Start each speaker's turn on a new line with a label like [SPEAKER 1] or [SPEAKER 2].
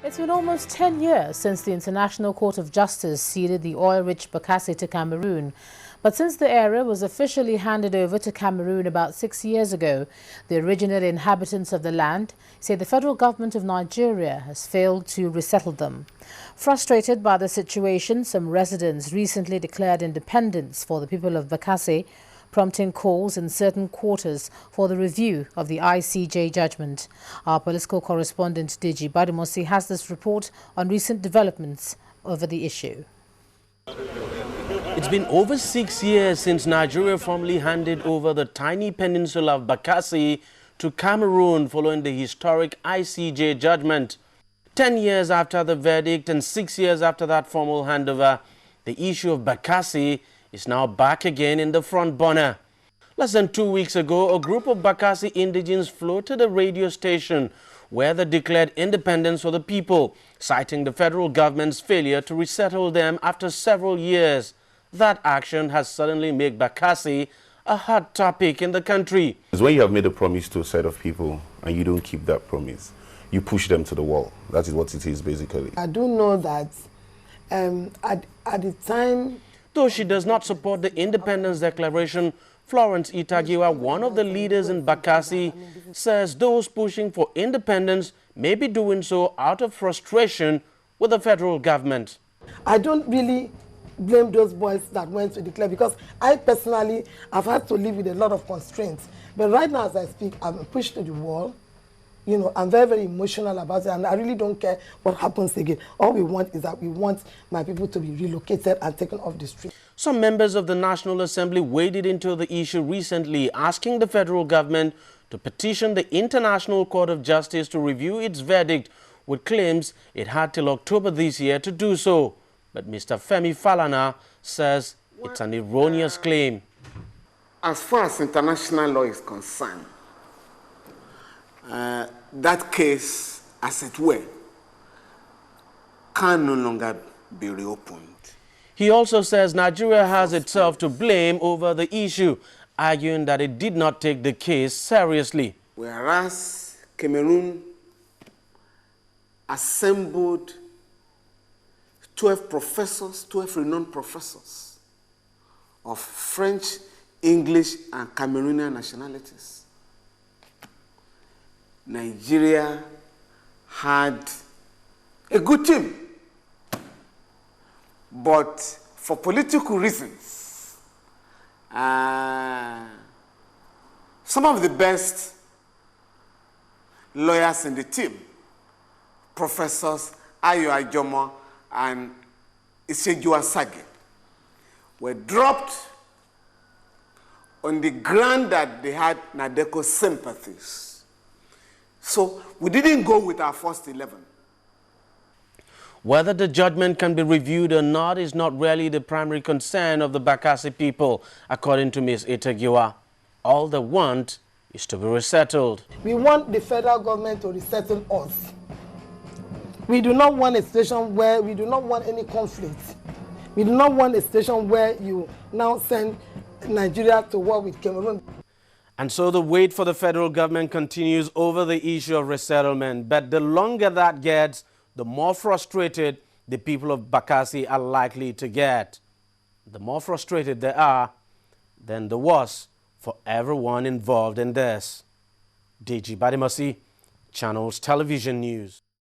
[SPEAKER 1] It's been almost 10 years since the International Court of Justice ceded the oil-rich Bakassi to Cameroon. But since the area was officially handed over to Cameroon about 6 years ago, the original inhabitants of the land say the federal government of Nigeria has failed to resettle them. Frustrated by the situation, some residents recently declared independence for the people of Bakassi, prompting calls in certain quarters for the review of the ICJ judgment. Our political correspondent Ita-Giwa has this report on recent developments over the issue.
[SPEAKER 2] It's been over 6 years since Nigeria formally handed over the tiny peninsula of Bakassi to Cameroon following the historic ICJ judgment. 10 years after the verdict and 6 years after that formal handover, the issue of Bakassi is now back again in the front burner. Less than 2 weeks ago, a group of Bakassi indigents floated a radio station where they declared independence for the people, citing the federal government's failure to resettle them after several years. That action has suddenly made Bakassi a hot topic in the country.
[SPEAKER 3] It's when you have made a promise to a set of people and you don't keep that promise, you push them to the wall. That is what it is, basically.
[SPEAKER 4] I do know that at the time...
[SPEAKER 2] Though she does not support the independence declaration, Florence Ita-Giwa, one of the leaders in Bakassi, says those pushing for independence may be doing so out of frustration with the federal government.
[SPEAKER 4] I don't really blame those boys that went to declare, because I personally have had to live with a lot of constraints. But right now as I speak, I'm pushed to the wall. You know, I'm very, very emotional about it, and I really don't care what happens again. All we want is that we want my people to be relocated and taken off the street.
[SPEAKER 2] Some members of the National Assembly waded into the issue recently, asking the federal government to petition the International Court of Justice to review its verdict, with claims it had till October this year to do so. But Mr. Femi Falana says it's an erroneous claim.
[SPEAKER 5] As far as international law is concerned, that case, as it were, can no longer be reopened.
[SPEAKER 2] He also says Nigeria has itself to blame over the issue, arguing that it did not take the case seriously.
[SPEAKER 5] Whereas Cameroon assembled 12 professors, 12 renowned professors of French, English, and Cameroonian nationalities. Nigeria had a good team, but for political reasons, some of the best lawyers in the team, Professors Ita-Giwa and Ita-Giwa, were dropped on the ground that they had Nadeko sympathies. So we didn't go with our first 11.
[SPEAKER 2] Whether the judgment can be reviewed or not is not really the primary concern of the Bakassi people, according to Ms. Ita-Giwa. All they want is to be resettled.
[SPEAKER 4] We want the federal government to resettle us. We do not want a situation where we do not want any conflict. We do not want a situation where you now send Nigeria to war with Cameroon.
[SPEAKER 2] And so the wait for the federal government continues over the issue of resettlement. But the longer that gets, the more frustrated the people of Bakassi are likely to get. The more frustrated they are, then the worse for everyone involved in this. Ita-Giwa, Channels Television News.